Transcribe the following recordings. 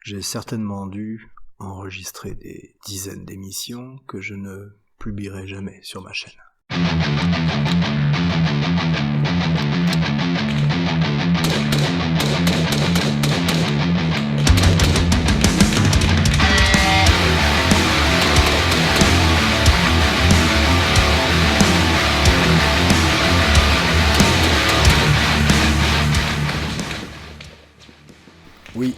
j'ai certainement dû enregistrer des dizaines d'émissions que je ne publierai jamais sur ma chaîne. Oui,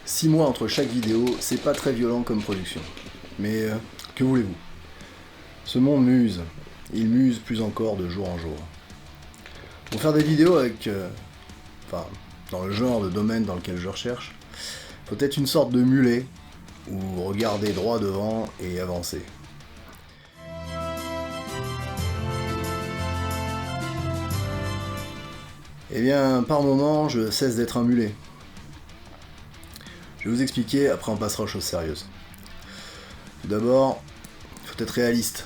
6 mois entre chaque vidéo, c'est pas très violent comme production. Mais que voulez-vous? Ce monde muse. Il muse plus encore de jour en jour. Pour faire des vidéos avec... dans le genre de domaine dans lequel je recherche, faut être une sorte de mulet, ou regarder droit devant et avancer. Eh bien, par moment, je cesse d'être un mulet. Je vais vous expliquer, après on passera aux choses sérieuses. Tout d'abord, il faut être réaliste,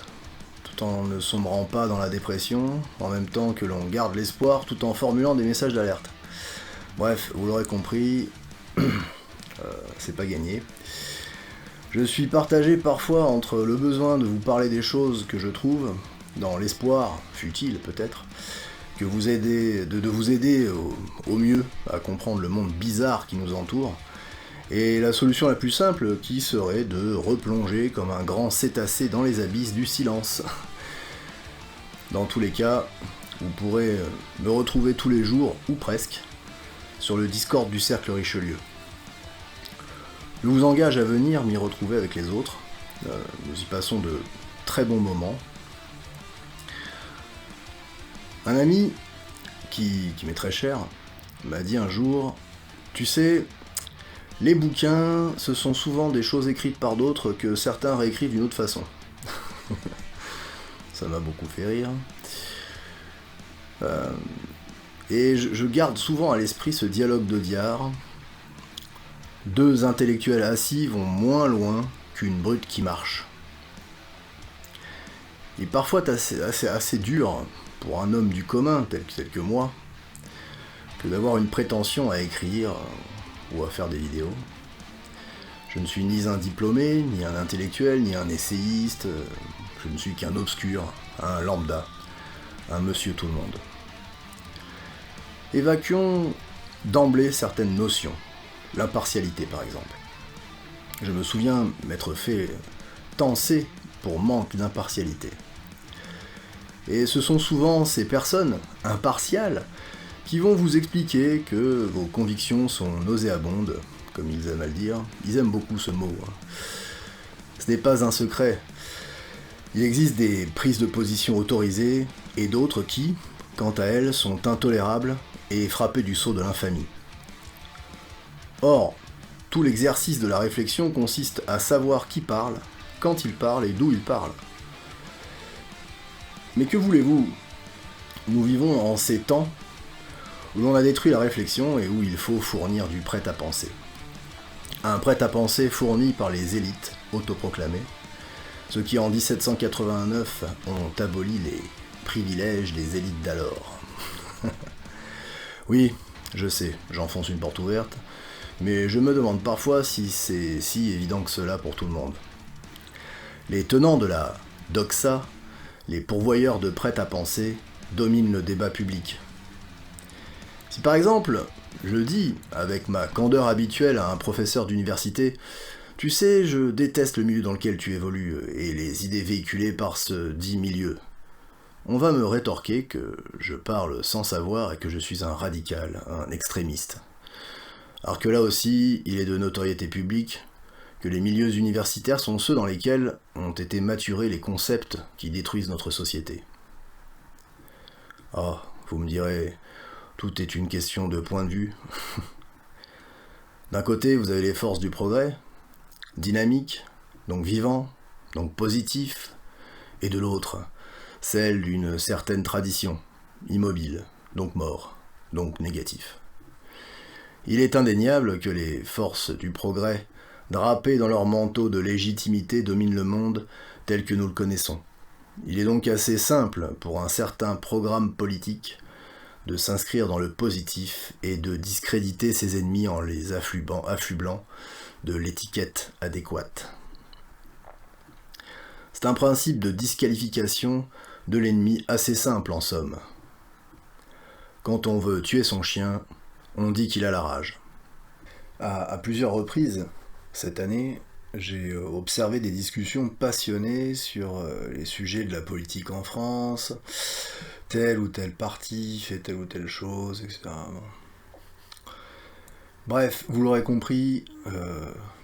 tout en ne sombrant pas dans la dépression, en même temps que l'on garde l'espoir, tout en formulant des messages d'alerte. Bref, vous l'aurez compris, c'est pas gagné. Je suis partagé parfois entre le besoin de vous parler des choses que je trouve, dans l'espoir, futile peut-être, de vous aider au mieux à comprendre le monde bizarre qui nous entoure, et la solution la plus simple qui serait de replonger comme un grand cétacé dans les abysses du silence. Dans tous les cas, vous pourrez me retrouver tous les jours, ou presque, sur le Discord du Cercle Richelieu. Je vous engage à venir m'y retrouver avec les autres. Nous y passons de très bons moments. Un ami, qui m'est très cher, m'a dit un jour, « Tu sais, les bouquins, ce sont souvent des choses écrites par d'autres que certains réécrivent d'une autre façon. » Ça m'a beaucoup fait rire. Et je garde souvent à l'esprit ce dialogue de Diard. Deux intellectuels assis vont moins loin qu'une brute qui marche. Il est parfois assez dur pour un homme du commun, tel que moi, que d'avoir une prétention à écrire ou à faire des vidéos. Je ne suis ni un diplômé, ni un intellectuel, ni un essayiste, je ne suis qu'un obscur, un lambda, un monsieur tout le monde. Évacuons d'emblée certaines notions, l'impartialité par exemple. Je me souviens m'être fait tancer pour manque d'impartialité. Et ce sont souvent ces personnes impartiales qui vont vous expliquer que vos convictions sont nauséabondes, comme ils aiment à le dire. Ils aiment beaucoup ce mot. Ce n'est pas un secret. Il existe des prises de position autorisées et d'autres qui, quant à elles, sont intolérables et frappées du sceau de l'infamie. Or, tout l'exercice de la réflexion consiste à savoir qui parle, quand il parle et d'où il parle. Mais que voulez-vous? Nous vivons en ces temps où l'on a détruit la réflexion et où il faut fournir du prêt-à-penser. Un prêt-à-penser fourni par les élites autoproclamées, ceux qui en 1789 ont aboli les privilèges des élites d'alors. Oui, je sais, j'enfonce une porte ouverte, mais je me demande parfois si c'est si évident que cela pour tout le monde. Les tenants de la doxa, les pourvoyeurs de prêt-à-penser, dominent le débat public. Si par exemple, je dis, avec ma candeur habituelle à un professeur d'université, « Tu sais, je déteste le milieu dans lequel tu évolues et les idées véhiculées par ce dit milieu », on va me rétorquer que je parle sans savoir et que je suis un radical, un extrémiste. Alors que là aussi, il est de notoriété publique que les milieux universitaires sont ceux dans lesquels ont été maturés les concepts qui détruisent notre société. Ah, vous me direz, tout est une question de point de vue. D'un côté, vous avez les forces du progrès, dynamiques, donc vivants, donc positifs, et de l'autre, celles d'une certaine tradition, immobile, donc mort, donc négatif. Il est indéniable que les forces du progrès, drapées dans leur manteau de légitimité, dominent le monde tel que nous le connaissons. Il est donc assez simple pour un certain programme politique de s'inscrire dans le positif et de discréditer ses ennemis en les affublant de l'étiquette adéquate. C'est un principe de disqualification de l'ennemi assez simple en somme. Quand on veut tuer son chien, on dit qu'il a la rage. À plusieurs reprises, cette année, j'ai observé des discussions passionnées sur les sujets de la politique en France, tel ou tel parti fait telle ou telle chose, etc. Bref, vous l'aurez compris,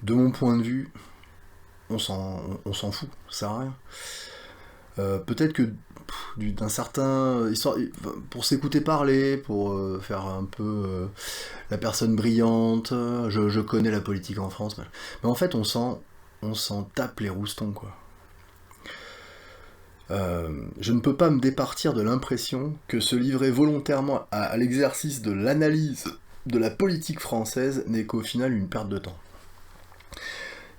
de mon point de vue, on s'en fout, ça sert à rien. Peut-être que d'un certain... pour s'écouter parler, pour faire un peu la personne brillante, je connais la politique en France, mais en fait on s'en tape les roustons, quoi. Je ne peux pas me départir de l'impression que se livrer volontairement à l'exercice de l'analyse de la politique française n'est qu'au final une perte de temps.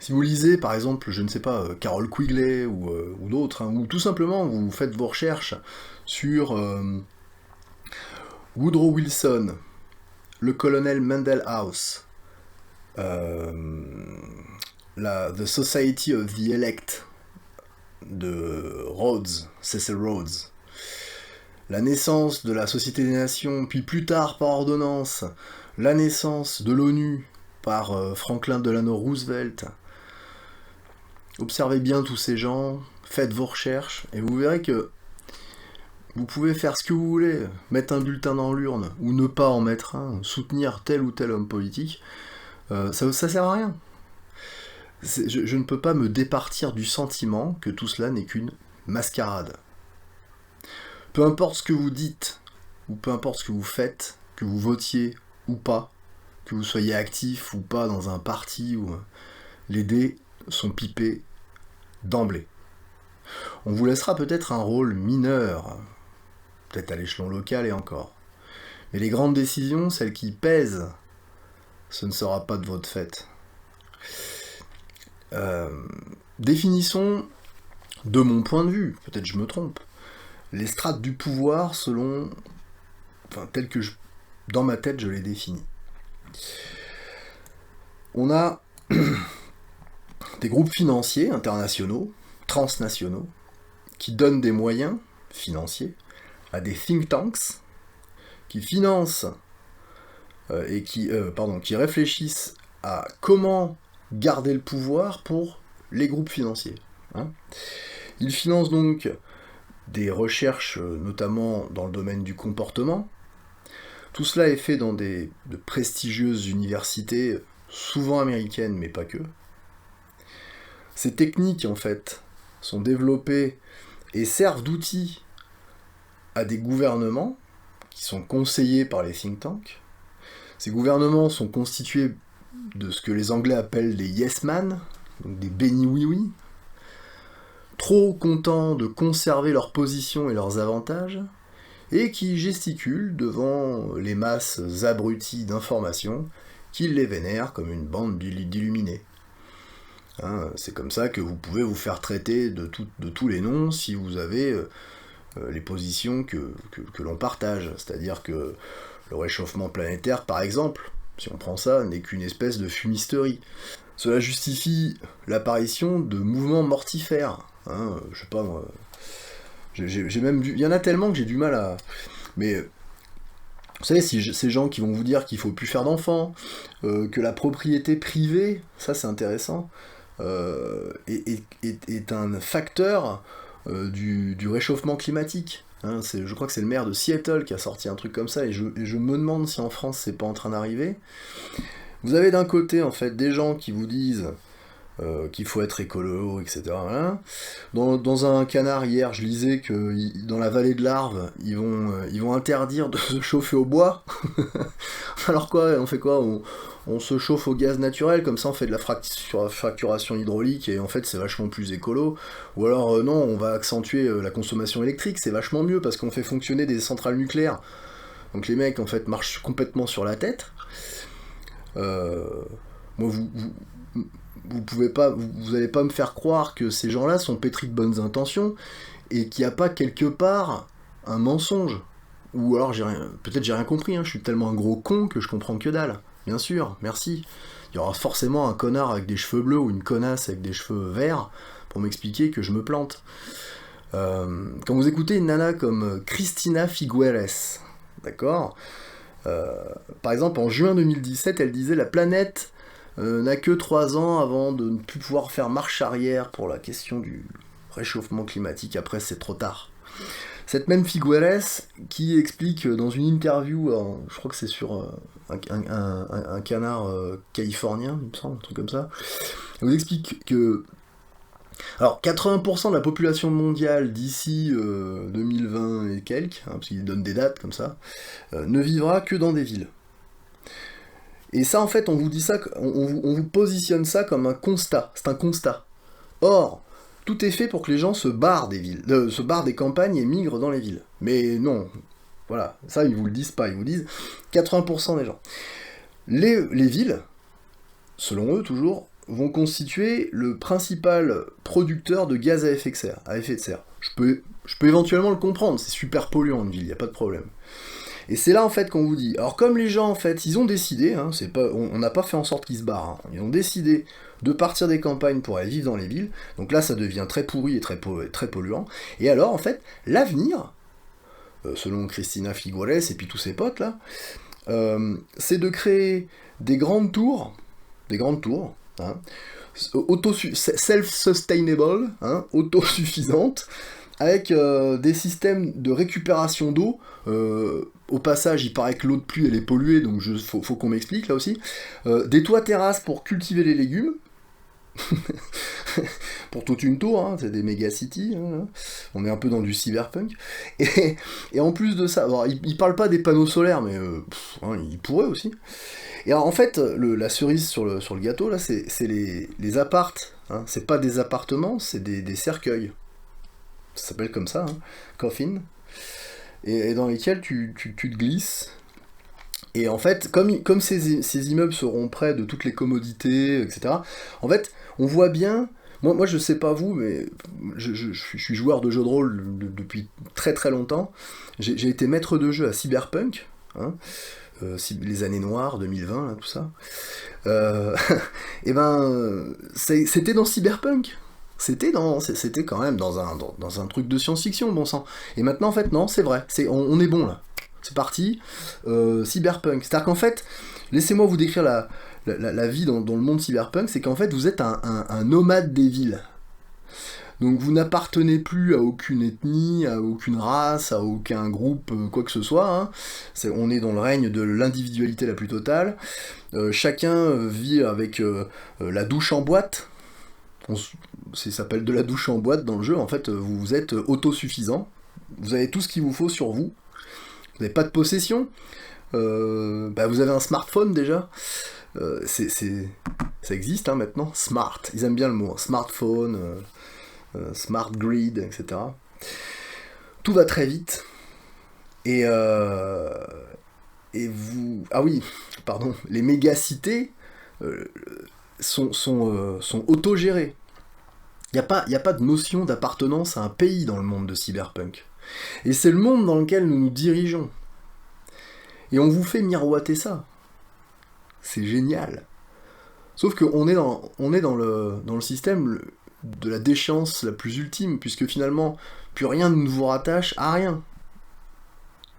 Si vous lisez, par exemple, je ne sais pas, Carol Quigley ou d'autres, ou tout simplement vous faites vos recherches sur Woodrow Wilson, le colonel Mendelhouse, The Society of the Elect de Rhodes, Cecil Rhodes, la naissance de la Société des Nations, puis plus tard par ordonnance, la naissance de l'ONU par Franklin Delano Roosevelt. Observez bien tous ces gens, faites vos recherches, et vous verrez que vous pouvez faire ce que vous voulez, mettre un bulletin dans l'urne, ou ne pas en mettre un, soutenir tel ou tel homme politique, ça sert à rien. Je ne peux pas me départir du sentiment que tout cela n'est qu'une mascarade. Peu importe ce que vous dites, ou peu importe ce que vous faites, que vous votiez ou pas, que vous soyez actif ou pas dans un parti, les dés sont pipés d'emblée. On vous laissera peut-être un rôle mineur, peut-être à l'échelon local et encore. Mais les grandes décisions, celles qui pèsent, ce ne sera pas de votre fait. Définissons, de mon point de vue, peut-être je me trompe, les strates du pouvoir selon, tel que dans ma tête je les définis. On a des groupes financiers internationaux, transnationaux, qui donnent des moyens financiers à des think tanks qui financent et qui réfléchissent à comment garder le pouvoir pour les groupes financiers. Ils financent donc des recherches, notamment dans le domaine du comportement. Tout cela est fait dans de prestigieuses universités, souvent américaines, mais pas que. Ces techniques, en fait, sont développées et servent d'outils à des gouvernements qui sont conseillés par les think tanks. Ces gouvernements sont constitués de ce que les Anglais appellent des yes man, donc des bénis oui-oui, trop contents de conserver leur position et leurs avantages, et qui gesticulent devant les masses abruties d'informations qui les vénèrent comme une bande d'illuminés. C'est comme ça que vous pouvez vous faire traiter de tous les noms si vous avez les positions que l'on partage. C'est-à-dire que le réchauffement planétaire, par exemple, si on prend ça, n'est qu'une espèce de fumisterie. Cela justifie l'apparition de mouvements mortifères. Je sais pas moi. J'ai même vu. Il y en a tellement que j'ai du mal à. Mais vous savez, ces gens qui vont vous dire qu'il faut plus faire d'enfants, que la propriété privée, ça c'est intéressant, est un facteur du réchauffement climatique. Je crois que c'est le maire de Seattle qui a sorti un truc comme ça, et je me demande si en France c'est pas en train d'arriver. Vous avez d'un côté en fait des gens qui vous disent qu'il faut être écolo, etc. Dans un canard hier, je lisais que dans la vallée de l'Arve, ils vont interdire de se chauffer au bois. Alors quoi, on fait quoi? On se chauffe au gaz naturel, comme ça on fait de la fracturation hydraulique, et en fait c'est vachement plus écolo. Ou alors non, on va accentuer la consommation électrique, c'est vachement mieux, parce qu'on fait fonctionner des centrales nucléaires. Donc les mecs en fait marchent complètement sur la tête. Moi vous pouvez pas, vous allez pas me faire croire que ces gens-là sont pétris de bonnes intentions et qu'il n'y a pas quelque part un mensonge Ou alors peut-être j'ai rien compris, hein, je suis tellement un gros con que je comprends que dalle. Bien sûr, merci. Il y aura forcément un connard avec des cheveux bleus ou une connasse avec des cheveux verts pour m'expliquer que je me plante. Quand vous écoutez une nana comme Cristina Figueres, d'accord, par exemple en juin 2017, elle disait « La planète n'a que 3 ans avant de ne plus pouvoir faire marche arrière pour la question du réchauffement climatique, après c'est trop tard ». Cette même Figueres qui explique dans une interview, je crois que c'est sur un canard californien, il me semble, un truc comme ça, elle vous explique que alors 80% de la population mondiale d'ici 2020 et quelques, hein, parce qu'il donne des dates comme ça, ne vivra que dans des villes. Et ça en fait on vous dit ça, on vous positionne ça comme un constat, c'est un constat. Or, tout est fait pour que les gens se barrent des villes, se barrent des campagnes et migrent dans les villes. Mais non, voilà, ça ils vous le disent pas, ils vous disent 80% des gens. Les villes, selon eux toujours, vont constituer le principal producteur de gaz à effet de serre. Je peux éventuellement le comprendre, c'est super polluant une ville, y a pas de problème. Et c'est là en fait qu'on vous dit, alors comme les gens en fait, ils ont décidé, hein, on n'a pas fait en sorte qu'ils se barrent, hein, ils ont décidé de partir des campagnes pour aller vivre dans les villes, donc là ça devient très pourri et très polluant, et alors en fait, l'avenir, selon Cristina Figueres et puis tous ses potes là, c'est de créer des grandes tours, hein, self-sustainable, hein, autosuffisantes, avec des systèmes de récupération d'eau. Au passage, il paraît que l'eau de pluie elle est polluée, donc faut qu'on m'explique là aussi. Des toits terrasses pour cultiver les légumes. Pour toute une tour, hein, c'est des méga-cities, hein, on est un peu dans du cyberpunk. Et en plus de ça, alors, il parle pas des panneaux solaires, mais hein, il pourrait aussi. Et alors en fait, la cerise sur le gâteau, là, c'est les appartes. Hein, c'est pas des appartements, c'est des cercueils. Ça s'appelle comme ça, hein, coffin. Et dans lesquels tu te glisses. Et en fait, comme ces immeubles seront près de toutes les commodités, etc., en fait, on voit bien... Moi je sais pas vous, mais je suis joueur de jeux de rôle depuis très très longtemps. J'ai été maître de jeu à Cyberpunk, hein, les années noires, 2020, là, tout ça. Et ben, c'était dans Cyberpunk. C'était quand même dans un truc de science-fiction, bon sang. Et maintenant, en fait, non, c'est vrai. On est bon, là. C'est parti. Cyberpunk. C'est-à-dire qu'en fait, laissez-moi vous décrire la vie dans le monde cyberpunk, c'est qu'en fait, vous êtes un nomade des villes. Donc vous n'appartenez plus à aucune ethnie, à aucune race, à aucun groupe, quoi que ce soit. Hein. On est dans le règne de l'individualité la plus totale. Chacun vit avec la douche en boîte. Ça s'appelle de la douche en boîte dans le jeu. En fait, vous êtes autosuffisant. Vous avez tout ce qu'il vous faut sur vous. Vous n'avez pas de possession. Vous avez un smartphone déjà. Ça existe hein, maintenant. Smart. Ils aiment bien le mot. Hein. Smartphone, smart grid, etc. Tout va très vite. Et vous... Ah oui, pardon. Les méga-cités sont autogérées. Il n'y a pas de notion d'appartenance à un pays dans le monde de Cyberpunk. Et c'est le monde dans lequel nous nous dirigeons. Et on vous fait miroiter ça. C'est génial. Sauf qu'on est dans le système de la déchéance la plus ultime, puisque finalement, plus rien ne vous rattache à rien.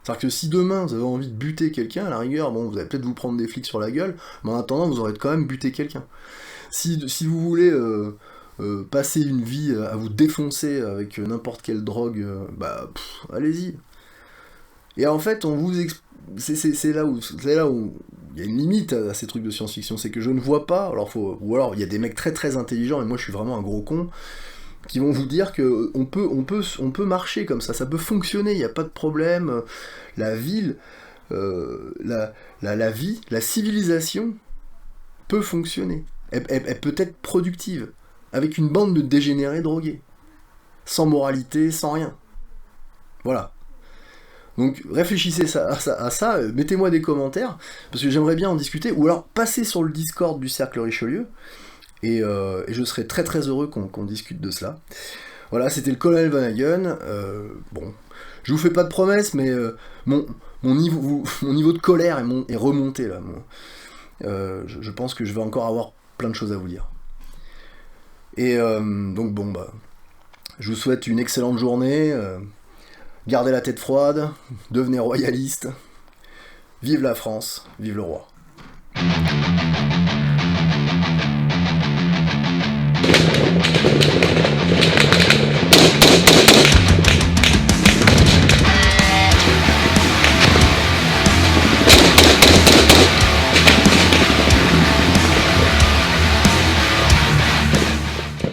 C'est-à-dire que si demain vous avez envie de buter quelqu'un, à la rigueur, bon, vous allez peut-être vous prendre des flics sur la gueule, mais en attendant, vous aurez quand même buté quelqu'un. Si vous voulez passer une vie à vous défoncer avec n'importe quelle drogue, allez-y. Et en fait, on vous c'est là où il y a une limite à ces trucs de science-fiction, c'est que je ne vois pas, ou alors il y a des mecs très très intelligents, et moi je suis vraiment un gros con, qui vont vous dire que on peut marcher comme ça peut fonctionner, il n'y a pas de problème, la ville, la vie, la civilisation peut fonctionner, elle peut être productive, avec une bande de dégénérés drogués, sans moralité, sans rien. Voilà. Donc réfléchissez à ça, mettez-moi des commentaires, parce que j'aimerais bien en discuter, ou alors passez sur le Discord du Cercle Richelieu, et je serais très très heureux qu'on discute de cela. Voilà, c'était le Colonel Van Hagen, bon, je vous fais pas de promesses, mais mon niveau de colère est remonté là. Je pense que je vais encore avoir plein de choses à vous dire. Et donc bon, bah, je vous souhaite une excellente journée. Gardez la tête froide, devenez royaliste. Vive la France, vive le roi.